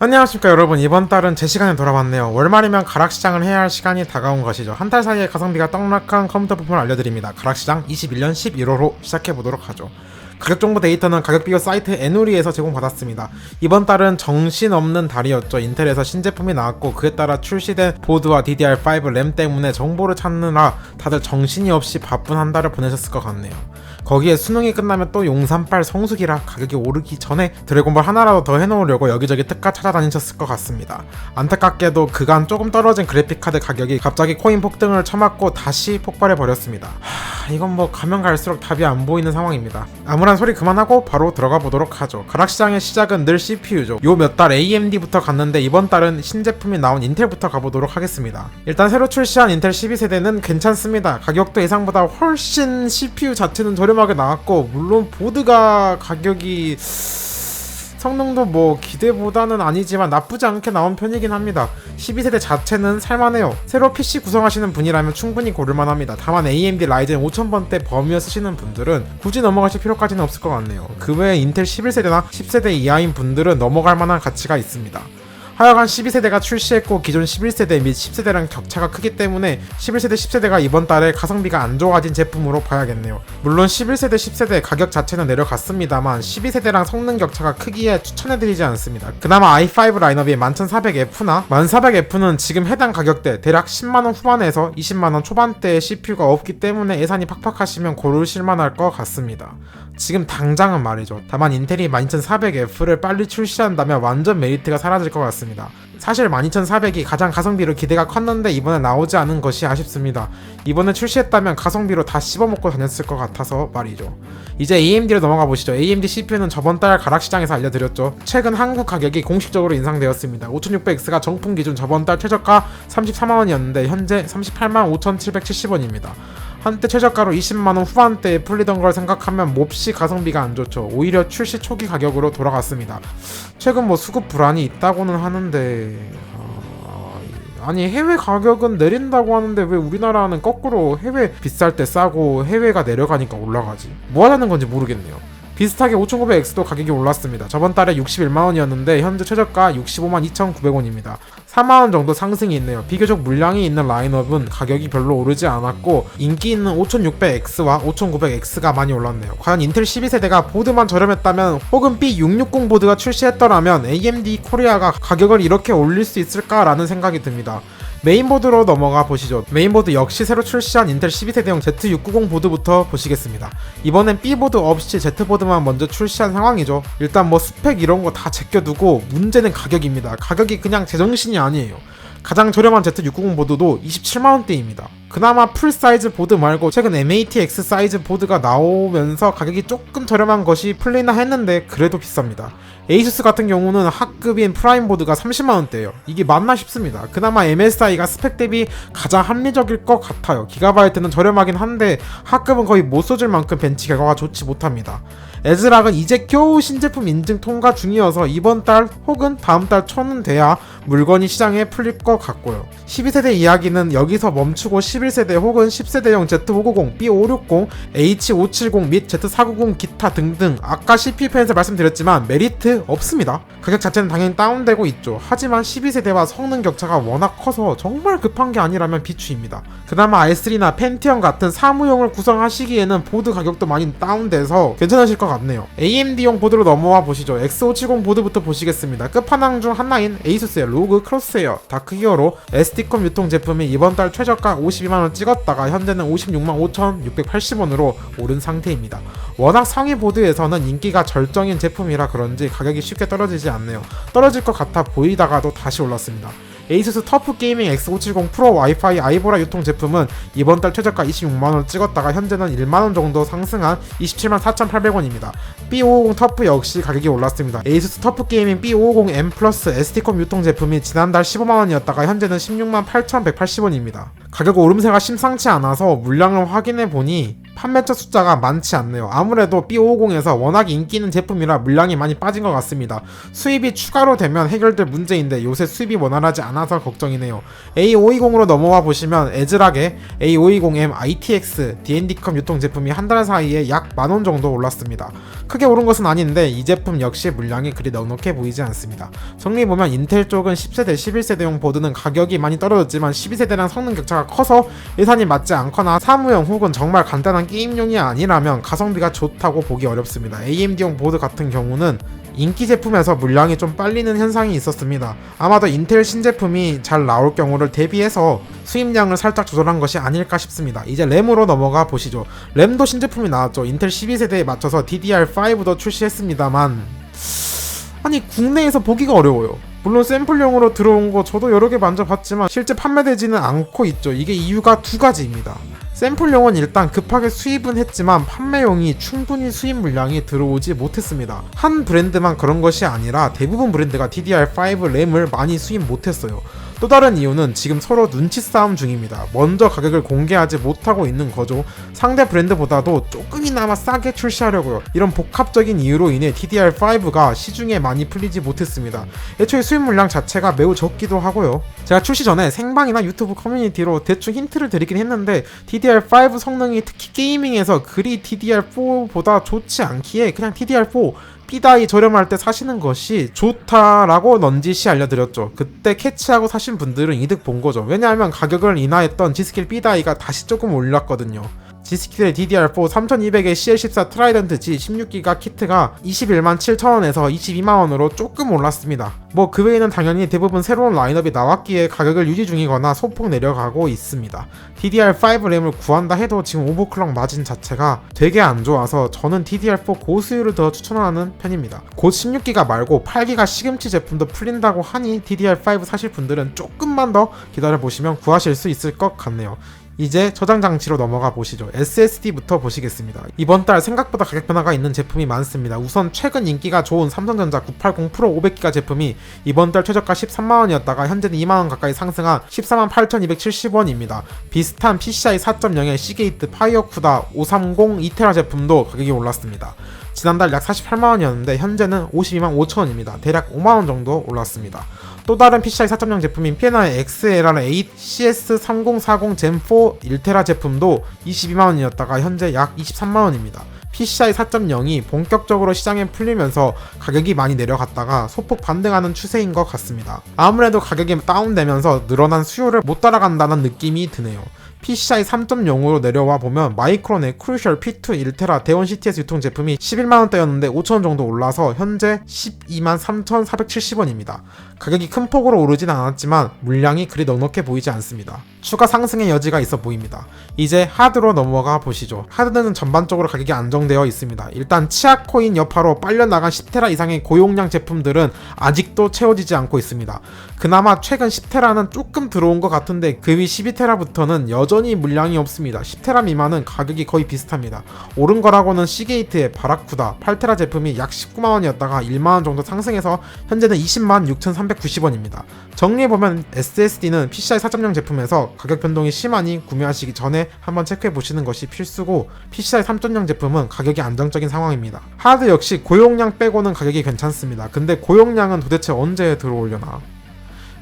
안녕하십니까 여러분, 이번 달은 제 시간에 돌아왔네요. 월말이면 가락시장을 해야 할 시간이 다가온 것이죠. 한 달 사이에 가성비가 떡락한 컴퓨터 부품을 알려드립니다. 가락시장 21년 11월호 시작해보도록 하죠. 가격정보 데이터는 가격비교 사이트 에누리에서 제공받았습니다. 이번 달은 정신없는 달이었죠. 인텔에서 신제품이 나왔고 그에 따라 출시된 보드와 DDR5 램 때문에 정보를 찾느라 다들 정신이 없이 바쁜 한 달을 보내셨을 것 같네요. 거기에 수능이 끝나면 또 용산빨 성수기라 가격이 오르기 전에 드래곤볼 하나라도 더 해놓으려고 여기저기 특가 찾아다니셨을 것 같습니다. 안타깝게도 그간 조금 떨어진 그래픽카드 가격이 갑자기 코인 폭등을 쳐맞고 다시 폭발해버렸습니다. 이건 뭐 가면 갈수록 답이 안 보이는 상황입니다. 암울한 소리 그만하고 바로 들어가 보도록 하죠. 가락시장의 시작은 늘 CPU죠. 요 몇 달 AMD부터 갔는데 이번 달은 신제품이 나온 인텔부터 가보도록 하겠습니다. 일단 새로 출시한 인텔 12세대는 괜찮습니다. 가격도 예상보다 훨씬 CPU 자체는 저렴하게 나왔고, 물론 보드가 가격이 성능도 뭐 기대보다는 아니지만 나쁘지 않게 나온 편이긴 합니다. 12세대 자체는 살만해요. 새로 PC 구성하시는 분이라면 충분히 고를만합니다. 다만 AMD 라이젠 5000번대 범위어 쓰시는 분들은 굳이 넘어가실 필요까지는 없을 것 같네요. 그 외에 인텔 11세대나 10세대 이하인 분들은 넘어갈 만한 가치가 있습니다. 하여간 12세대가 출시했고 기존 11세대 및 10세대랑 격차가 크기 때문에 11세대 10세대가 이번 달에 가성비가 안 좋아진 제품으로 봐야겠네요. 물론 11세대 10세대 가격 자체는 내려갔습니다만 12세대랑 성능 격차가 크기에 추천해드리지 않습니다. 그나마 i5 라인업이 11700F나 11400F는 지금 해당 가격대 대략 10만원 후반에서 20만원 초반대의 CPU가 없기 때문에 예산이 팍팍하시면 고르실만할 것 같습니다. 지금 당장은 말이죠. 다만 인텔이 12400F를 빨리 출시한다면 완전 메리트가 사라질 것 같습니다. 사실 12400이 가장 가성비로 기대가 컸는데 이번에 나오지 않은 것이 아쉽습니다. 이번에 출시했다면 가성비로 다 씹어먹고 다녔을 것 같아서 말이죠. 이제 AMD로 넘어가 보시죠. AMD CPU는 저번 달 가락시장에서 알려드렸죠. 최근 한국 가격이 공식적으로 인상되었습니다. 5600X가 정품 기준 저번 달 최저가 34만원이었는데 현재 385,770원입니다. 한때 최저가로 20만원 후반대에 풀리던 걸 생각하면 몹시 가성비가 안 좋죠. 오히려 출시 초기 가격으로 돌아갔습니다. 최근 뭐 수급 불안이 있다고는 하는데 아니 해외 가격은 내린다고 하는데 왜 우리나라는 거꾸로 해외 비쌀 때 싸고 해외가 내려가니까 올라가지? 뭐 하자는 건지 모르겠네요. 비슷하게 5900X도 가격이 올랐습니다. 저번 달에 61만원이었는데 현재 최저가 652,900원입니다. 4만원 정도 상승이 있네요. 비교적 물량이 있는 라인업은 가격이 별로 오르지 않았고 인기 있는 5600X와 5900X가 많이 올랐네요. 과연 인텔 12세대가 보드만 저렴했다면 혹은 B660 보드가 출시했더라면 AMD 코리아가 가격을 이렇게 올릴 수 있을까라는 생각이 듭니다. 메인보드로 넘어가 보시죠. 메인보드 역시 새로 출시한 인텔 12세대용 Z690 보드부터 보시겠습니다. 이번엔 B보드 없이 Z보드만 먼저 출시한 상황이죠. 일단 뭐 스펙 이런 거 다 제껴두고 문제는 가격입니다. 가격이 그냥 제정신이 아니에요. 가장 저렴한 Z690 보드도 27만원대입니다. 그나마 풀사이즈 보드 말고 최근 MATX 사이즈 보드가 나오면서 가격이 조금 저렴한 것이 풀리나 했는데 그래도 비쌉니다. 에이수스 같은 경우는 하급인 프라임 보드가 30만원대예요. 이게 맞나 싶습니다. 그나마 MSI가 스펙 대비 가장 합리적일 것 같아요. 기가바이트는 저렴하긴 한데 하급은 거의 못 써줄 만큼 벤치 결과가 좋지 못합니다. 에즈락은 이제 겨우 신제품 인증 통과 중이어서 이번 달 혹은 다음 달 초는 돼야 물건이 시장에 풀릴 것 같고요. 12세대 이야기는 여기서 멈추고 11세대 혹은 10세대용 Z590, B560, H570 및 Z490 기타 등등 아까 CPU 편에서 말씀드렸지만 메리트 없습니다. 가격 자체는 당연히 다운되고 있죠. 하지만 12세대와 성능 격차가 워낙 커서 정말 급한 게 아니라면 비추입니다. 그나마 i3나 펜티엄 같은 사무용을 구성하시기에는 보드 가격도 많이 다운돼서 괜찮으실 것 같네요. AMD용 보드로 넘어와 보시죠. X570 보드부터 보시겠습니다. 끝판왕 중 하나인 에이수스의 로그 크로스웨어 다크 히어로 SD컴 유통 제품이 이번 달 최저가 52만원 찍었다가 현재는 565,680원으로 오른 상태입니다. 워낙 상위 보드에서는 인기가 절정인 제품이라 그런지 가격이 쉽게 떨어지지 않네요. 떨어질 것 같아 보이다가도 다시 올랐습니다. 에이수스 터프 게이밍 X570 프로 와이파이 아이보라 유통 제품은 이번 달 최저가 26만원 찍었다가 현재는 1만원 정도 상승한 274,800원입니다. B550 터프 역시 가격이 올랐습니다. 에이수스 터프 게이밍 B550M 플러스 SD컴 유통 제품이 지난달 15만원이었다가 현재는 168,180원입니다. 가격 오름세가 심상치 않아서 물량을 확인해보니 판매처 숫자가 많지 않네요. 아무래도 B550에서 워낙 인기 있는 제품이라 물량이 많이 빠진 것 같습니다. 수입이 추가로 되면 해결될 문제인데 요새 수입이 원활하지 않아서 걱정이네요. A520으로 넘어와 보시면 애즐하게 A520M ITX D&D컴 유통 제품이 한 달 사이에 약 10,000원 정도 올랐습니다. 크게 오른 것은 아닌데 이 제품 역시 물량이 그리 넉넉해 보이지 않습니다. 정리해보면 인텔 쪽은 10세대, 11세대용 보드는 가격이 많이 떨어졌지만 12세대랑 성능 격차가 커서 예산이 맞지 않거나 사무용 혹은 정말 간단한 게임용이 아니라면 가성비가 좋다고 보기 어렵습니다. AMD용 보드 같은 경우는 인기 제품에서 물량이 좀 빨리는 현상이 있었습니다. 아마도 인텔 신제품이 잘 나올 경우를 대비해서 수입량을 살짝 조절한 것이 아닐까 싶습니다. 이제 램으로 넘어가 보시죠. 램도 신제품이 나왔죠. 인텔 12세대에 맞춰서 DDR5도 출시했습니다만 아니 국내에서 보기가 어려워요. 물론 샘플용으로 들어온 거 저도 여러 개 만져봤지만 실제 판매되지는 않고 있죠. 이게 이유가 두 가지입니다. 샘플용은 일단 급하게 수입은 했지만 판매용이 충분히 수입 물량이 들어오지 못했습니다. 한 브랜드만 그런 것이 아니라 대부분 브랜드가 DDR5 램을 많이 수입 못했어요. 또 다른 이유는 지금 서로 눈치 싸움 중입니다. 먼저 가격을 공개하지 못하고 있는 거죠. 상대 브랜드보다도 조금이나마 싸게 출시하려고요. 이런 복합적인 이유로 인해 DDR5가 시중에 많이 풀리지 못했습니다. 애초에 수입 물량 자체가 매우 적기도 하고요. 제가 출시 전에 생방이나 유튜브 커뮤니티로 대충 힌트를 드리긴 했는데 DDR5 성능이 특히 게이밍에서 그리 DDR4보다 좋지 않기에 그냥 DDR4 B다이 저렴할 때 사시는 것이 좋다라고 넌지시 알려드렸죠. 그때 캐치하고 사신 분들은 이득 본 거죠. 왜냐하면 가격을 인하했던 G스킬 B다이가 다시 조금 올랐거든요. G스킬의 DDR4 3200의 CL14 트라이던트 G 16기가 키트가 21만 7천원에서 22만원으로 조금 올랐습니다. 뭐 그 외에는 당연히 대부분 새로운 라인업이 나왔기에 가격을 유지 중이거나 소폭 내려가고 있습니다. DDR5 램을 구한다 해도 지금 오버클럭 마진 자체가 되게 안 좋아서 저는 DDR4 고수율을 더 추천하는 편입니다. 곧 16기가 말고 8기가 시금치 제품도 풀린다고 하니 DDR5 사실 분들은 조금만 더 기다려보시면 구하실 수 있을 것 같네요. 이제 저장 장치로 넘어가 보시죠. SSD부터 보시겠습니다. 이번 달 생각보다 가격 변화가 있는 제품이 많습니다. 우선 최근 인기가 좋은 삼성전자 980 프로 500기가 제품이 이번 달 최저가 13만원이었다가 현재는 2만원 가까이 상승한 14만 8,270원입니다. 비슷한 PCI 4.0의 시게이트 파이어쿠다 530 2테라 제품도 가격이 올랐습니다. 지난달 약 48만원이었는데 현재는 52만 5천원입니다. 대략 5만원 정도 올랐습니다. 또 다른 PCI 4.0 제품인 피에나의 XLR8 CS3040 Gen4 1테라 제품도 22만원이었다가 현재 약 23만원입니다. PCI 4.0이 본격적으로 시장에 풀리면서 가격이 많이 내려갔다가 소폭 반등하는 추세인 것 같습니다. 아무래도 가격이 다운되면서 늘어난 수요를 못 따라간다는 느낌이 드네요. PCI 3.0으로 내려와 보면 마이크론의 크루셜 P2 1테라 대원 CTS 유통 제품이 11만원대였는데 5천원 정도 올라서 현재 12만 3,470원입니다. 가격이 큰 폭으로 오르진 않았지만 물량이 그리 넉넉해 보이지 않습니다. 추가 상승의 여지가 있어 보입니다. 이제 하드로 넘어가 보시죠. 하드는 전반적으로 가격이 안정되어 있습니다. 일단 치아코인 여파로 빨려나간 10테라 이상의 고용량 제품들은 아직도 채워지지 않고 있습니다. 그나마 최근 10테라는 조금 들어온 것 같은데 그 위 12테라부터는 여전히 물량이 없습니다. 10테라 미만은 가격이 거의 비슷합니다. 오른 거라고는 시게이트의 바라쿠다 8테라 제품이 약 19만원이었다가 1만원 정도 상승해서 현재는 20만 6,390원입니다. 정리해보면 SSD는 PCI 4.0 제품에서 가격 변동이 심하니 구매하시기 전에 한번 체크해보시는 것이 필수고 PCI 3.0 제품은 가격이 안정적인 상황입니다. 하드 역시 고용량 빼고는 가격이 괜찮습니다. 근데 고용량은 도대체 언제 들어오려나?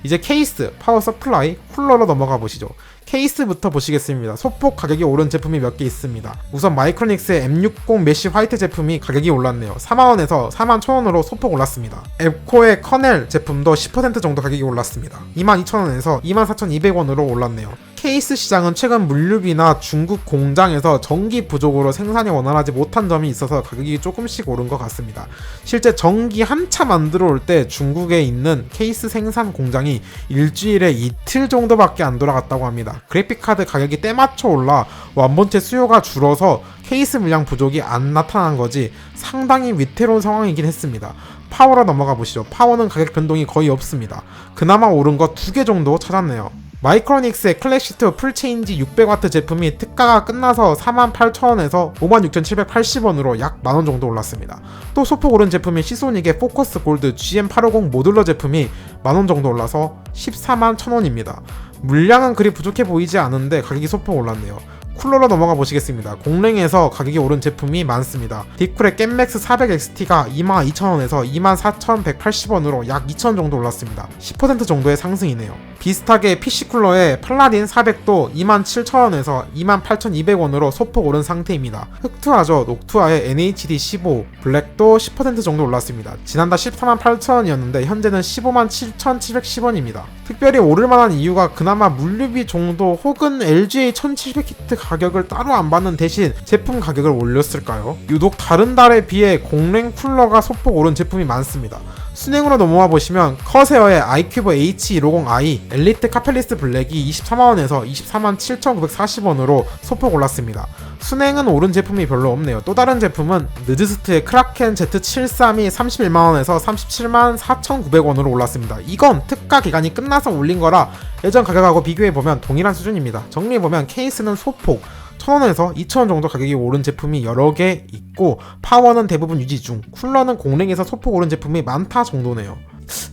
이제 케이스, 파워 서플라이, 쿨러로 넘어가 보시죠. 케이스부터 보시겠습니다. 소폭 가격이 오른 제품이 몇 개 있습니다. 우선 마이크로닉스의 M60 메쉬 화이트 제품이 가격이 올랐네요. 4만원에서 41,000원으로 소폭 올랐습니다. 앱코의 커넬 제품도 10% 정도 가격이 올랐습니다. 22,000원에서 24,200원으로 올랐네요. 케이스 시장은 최근 물류비나 중국 공장에서 전기 부족으로 생산이 원활하지 못한 점이 있어서 가격이 조금씩 오른 것 같습니다. 실제 전기 한참 안 들어올 때 중국에 있는 케이스 생산 공장이 일주일에 이틀 정도밖에 안 돌아갔다고 합니다. 그래픽카드 가격이 때맞춰 올라 완본체 수요가 줄어서 케이스 물량 부족이 안 나타난 거지 상당히 위태로운 상황이긴 했습니다. 파워로 넘어가 보시죠. 파워는 가격 변동이 거의 없습니다. 그나마 오른 거 2개 정도 찾았네요. 마이크로닉스의 클래시2 풀체인지 600W 제품이 특가가 끝나서 48,000원에서 56,780원으로 약 만원 정도 올랐습니다. 또 소폭 오른 제품인 시소닉의 포커스 골드 GM850 모듈러 제품이 만원 정도 올라서 141,000원입니다. 물량은 그리 부족해 보이지 않은데 가격이 소폭 올랐네요. 쿨러로 넘어가 보시겠습니다. 공랭에서 가격이 오른 제품이 많습니다. 딥쿨의 겜맥스 400XT가 22,000원에서 24,180원으로 약 2,000원 정도 올랐습니다. 10% 정도의 상승이네요. 비슷하게 PC쿨러의 팔라딘 400도 27,000원에서 28,200원으로 소폭 오른 상태입니다. 흑투아죠. 녹투아의 NHD 15 블랙도 10% 정도 올랐습니다. 지난달 148,000원이었는데 현재는 157,710원입니다. 특별히 오를만한 이유가 그나마 물류비 정도 혹은 LGA 1700히트 가격을 따로 안 받는 대신 제품 가격을 올렸을까요? 유독 다른 달에 비해 공랭 쿨러가 소폭 오른 제품이 많습니다. 순행으로 넘어와 보시면 커세어의 아이큐브 H250i 엘리트 카펠리스 블랙이 23만원에서 247,940원으로 소폭 올랐습니다. 순행은 오른 제품이 별로 없네요. 또 다른 제품은 느즈스트의 크라켄 Z73이 31만원에서 374,900원으로 올랐습니다. 이건 특가 기간이 끝나서 올린 거라 예전 가격하고 비교해보면 동일한 수준입니다. 정리해보면 케이스는 소폭 1,000원에서 2,000원 정도 가격이 오른 제품이 여러 개 있고 파워는 대부분 유지 중, 쿨러는 공랭에서 소폭 오른 제품이 많다 정도네요.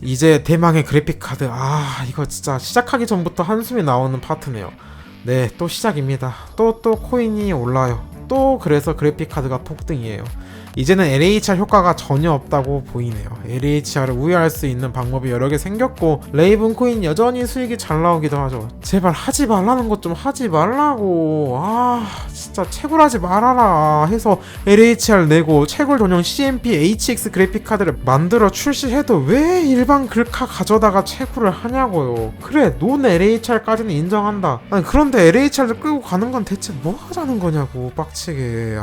이제 대망의 그래픽카드. 이거 진짜 시작하기 전부터 한숨이 나오는 파트네요. 네, 또 시작입니다. 또 코인이 올라요. 또 그래서 그래픽카드가 폭등이에요. 이제는 LHR 효과가 전혀 없다고 보이네요. LHR을 우회할 수 있는 방법이 여러 개 생겼고 레이븐 코인 여전히 수익이 잘 나오기도 하죠. 제발 하지 말라는 것 좀 하지 말라고. 진짜 채굴하지 말아라 해서 LHR 내고 채굴 전용 CMP HX 그래픽카드를 만들어 출시해도 왜 일반 글카 가져다가 채굴을 하냐고요. 그래, 논 LHR까지는 인정한다. 아니, 그런데 LHR을 끌고 가는 건 대체 뭐 하자는 거냐고, 빡치게.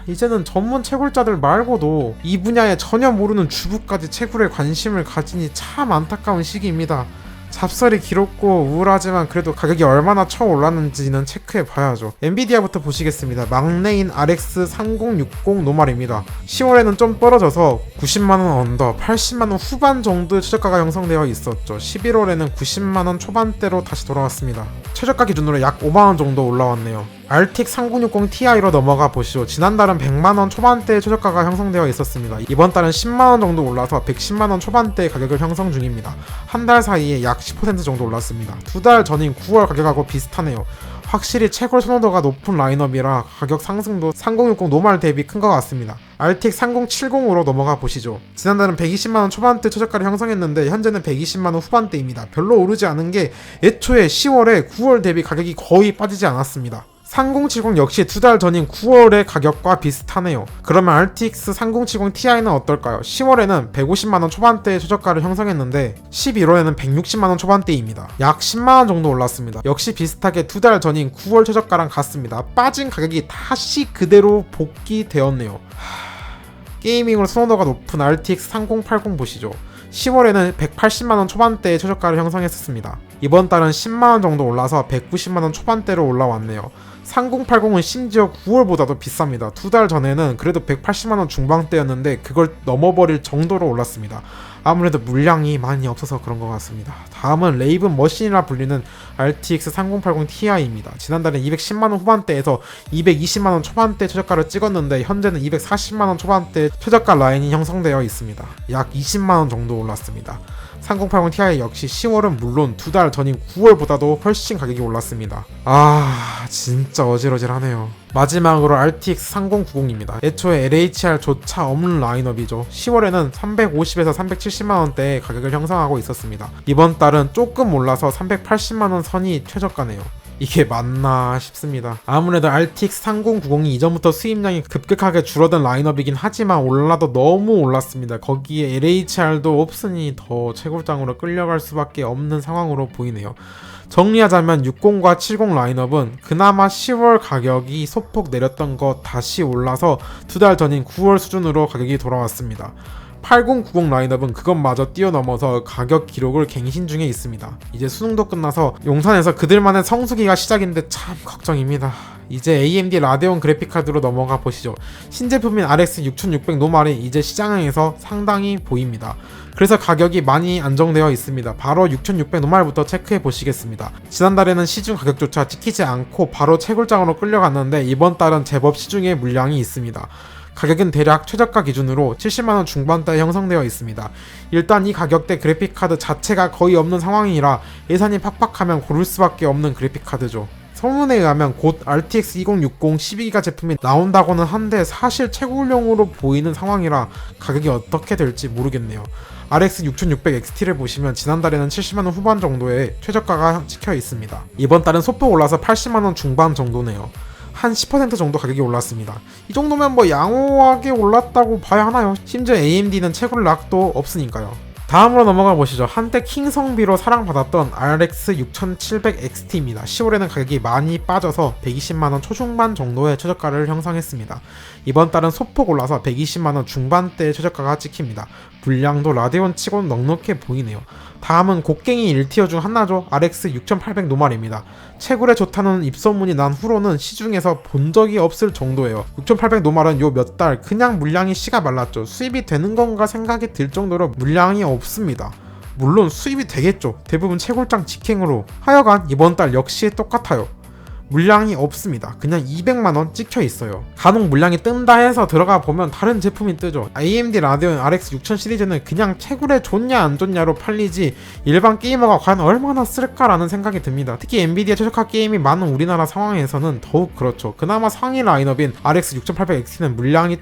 이제는 전문 채굴자들 말고도 이 분야에 전혀 모르는 주부까지 채굴에 관심을 가지니 참 안타까운 시기입니다. 잡설이 길었고 우울하지만 그래도 가격이 얼마나 쳐 올랐는지는 체크해 봐야죠. 엔비디아부터 보시겠습니다. 막레인 RX 3060 노말입니다. 10월에는 좀 떨어져서 90만원 언더, 80만원 후반 정도의 최저가가 형성되어 있었죠. 11월에는 90만원 초반대로 다시 돌아왔습니다. 최저가 기준으로 약 5만원 정도 올라왔네요. RTX 3060 Ti로 넘어가 보시죠. 지난달은 100만원 초반대의 최저가가 형성되어 있었습니다. 이번 달은 10만원 정도 올라서 110만원 초반대의 가격을 형성 중입니다. 한 달 사이에 약 10% 정도 올랐습니다. 두 달 전인 9월 가격하고 비슷하네요. 확실히 채굴 선호도가 높은 라인업이라 가격 상승도 3060 노말 대비 큰 것 같습니다. RTX 3070으로 넘어가 보시죠. 지난달은 120만원 초반대 최저가를 형성했는데 현재는 120만원 후반대입니다. 별로 오르지 않은 게 애초에 10월에 9월 대비 가격이 거의 빠지지 않았습니다. 3070 역시 두 달 전인 9월의 가격과 비슷하네요. 그러면 RTX 3070 Ti는 어떨까요? 10월에는 150만원 초반대의 최저가를 형성했는데 11월에는 160만원 초반대입니다. 약 10만원 정도 올랐습니다. 역시 비슷하게 두 달 전인 9월 최저가랑 같습니다. 빠진 가격이 다시 그대로 복귀되었네요. 게이밍으로 선호도가 높은 RTX 3080 보시죠. 10월에는 180만원 초반대의 최저가를 형성했었습니다. 이번 달은 10만원 정도 올라서 190만원 초반대로 올라왔네요. 3080은 심지어 9월보다도 비쌉니다. 두 달 전에는 그래도 180만원 중반대였는데 그걸 넘어버릴 정도로 올랐습니다. 아무래도 물량이 많이 없어서 그런 것 같습니다. 다음은 레이븐 머신이라 불리는 RTX 3080 Ti입니다. 지난달에 210만원 후반대에서 220만원 초반대 최저가를 찍었는데 현재는 240만원 초반대 최저가 라인이 형성되어 있습니다. 약 20만원 정도 올랐습니다. 3080 Ti 역시 10월은 물론 두 달 전인 9월보다도 훨씬 가격이 올랐습니다. 진짜 어질어질하네요. 마지막으로 RTX 3090입니다. 애초에 LHR조차 없는 라인업이죠. 10월에는 350에서 370만원대의 가격을 형성하고 있었습니다. 이번 달은 조금 올라서 380만원 선이 최저가네요. 이게 맞나 싶습니다. 아무래도 RTX 3090이 이전부터 수입량이 급격하게 줄어든 라인업이긴 하지만 올라도 너무 올랐습니다. 거기에 LHR도 없으니 더 채굴장으로 끌려갈 수밖에 없는 상황으로 보이네요. 정리하자면 60과 70 라인업은 그나마 10월 가격이 소폭 내렸던 것 다시 올라서 두 달 전인 9월 수준으로 가격이 돌아왔습니다. 8090 라인업은 그것마저 뛰어넘어서 가격 기록을 갱신 중에 있습니다. 이제 수능도 끝나서 용산에서 그들만의 성수기가 시작인데 참 걱정입니다. 이제 AMD 라데온 그래픽카드로 넘어가 보시죠. 신제품인 RX 6600 노말이 이제 시장에서 상당히 보입니다. 그래서 가격이 많이 안정되어 있습니다. 바로 6600 노말부터 체크해 보시겠습니다. 지난달에는 시중 가격조차 찍히지 않고 바로 채굴장으로 끌려갔는데 이번 달은 제법 시중에 물량이 있습니다. 가격은 대략 최저가 기준으로 70만원 중반대에 형성되어 있습니다. 일단 이 가격대 그래픽카드 자체가 거의 없는 상황이라 예산이 팍팍하면 고를 수밖에 없는 그래픽카드죠. 소문에 의하면 곧 RTX 2060 12기가 제품이 나온다고는 한데 사실 최고령으로 보이는 상황이라 가격이 어떻게 될지 모르겠네요. RX 6600 XT를 보시면 지난달에는 70만원 후반 정도의 최저가가 찍혀 있습니다. 이번 달은 소폭 올라서 80만원 중반 정도네요. 한 10% 정도 가격이 올랐습니다. 이 정도면 뭐 양호하게 올랐다고 봐야 하나요? 심지어 AMD는 최고락도 없으니까요. 다음으로 넘어가 보시죠. 한때 킹 성비로 사랑받았던 RX 6700 XT입니다. 10월에는 가격이 많이 빠져서 120만원 초중반 정도의 최저가를 형성했습니다. 이번 달은 소폭 올라서 120만원 중반대의 최저가가 찍힙니다. 분량도 라데온 치곤 넉넉해 보이네요. 다음은 곡괭이 1티어 중 하나죠. RX 6800 노말입니다. 채굴에 좋다는 입소문이 난 후로는 시중에서 본 적이 없을 정도예요. 6800 노말은 요 몇 달 그냥 물량이 씨가 말랐죠. 수입이 되는 건가 생각이 들 정도로 물량이 없습니다. 물론 수입이 되겠죠. 대부분 채굴장 직행으로. 하여간 이번 달 역시 똑같아요. 물량이 없습니다. 그냥 200만원 찍혀 있어요. 간혹 물량이 뜬다 해서 들어가 보면 다른 제품이 뜨죠. AMD 라데온 RX 6000 시리즈는 그냥 채굴에 좋냐 안 좋냐로 팔리지 일반 게이머가 과연 얼마나 쓸까라는 생각이 듭니다. 특히 엔비디아 최적화 게임이 많은 우리나라 상황에서는 더욱 그렇죠. 그나마 상위 라인업인 RX 6800 XT는 물량이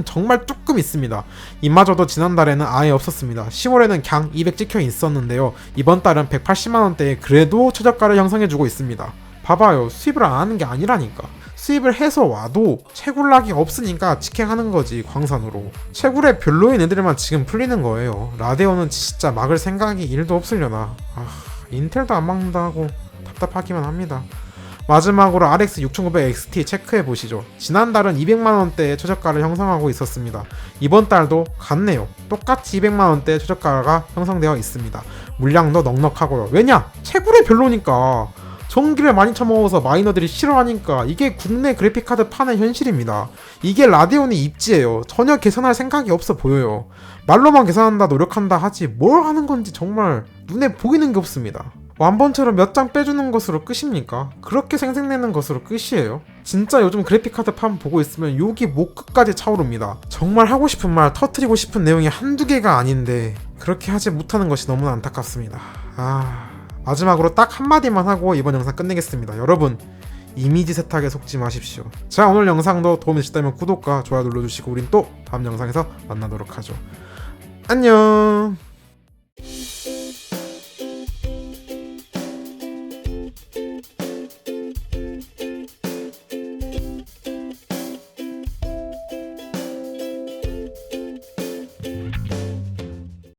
정말 조금 있습니다. 이마저도 지난달에는 아예 없었습니다. 10월에는 강 200 찍혀 있었는데요. 이번 달은 180만원대에 그래도 최저가를 형성해주고 있습니다. 봐봐요. 수입을 안 하는 게 아니라니까. 수입을 해서 와도 채굴락이 없으니까 직행하는 거지, 광산으로. 채굴에 별로인 애들만 지금 풀리는 거예요. 라데온은 진짜 막을 생각이 1도 없으려나. 인텔도 안 막는다고 답답하기만 합니다. 마지막으로 RX 6900 XT 체크해보시죠. 지난달은 200만원대의 최저가를 형성하고 있었습니다. 이번 달도 같네요. 똑같이 200만원대의 최저가가 형성되어 있습니다. 물량도 넉넉하고요. 왜냐? 채굴에 별로니까. 전기를 많이 처먹어서 마이너들이 싫어하니까. 이게 국내 그래픽카드 파는 현실입니다. 이게 라데온의 입지예요. 전혀 개선할 생각이 없어 보여요. 말로만 개선한다 노력한다 하지 뭘 하는 건지 정말 눈에 보이는 게 없습니다. 완본체로 몇 장 빼주는 것으로 끝입니까? 그렇게 생색내는 것으로 끝이에요? 진짜 요즘 그래픽카드 판 보고 있으면 욕이 목 끝까지 차오릅니다. 정말 하고 싶은 말, 터뜨리고 싶은 내용이 한두 개가 아닌데 그렇게 하지 못하는 것이 너무나 안타깝습니다. 마지막으로 딱 한마디만 하고 이번 영상 끝내겠습니다. 여러분, 이미지 세탁에 속지 마십시오. 자, 오늘 영상도 도움이 되셨다면 구독과 좋아요 눌러주시고 우린 또 다음 영상에서 만나도록 하죠. 안녕.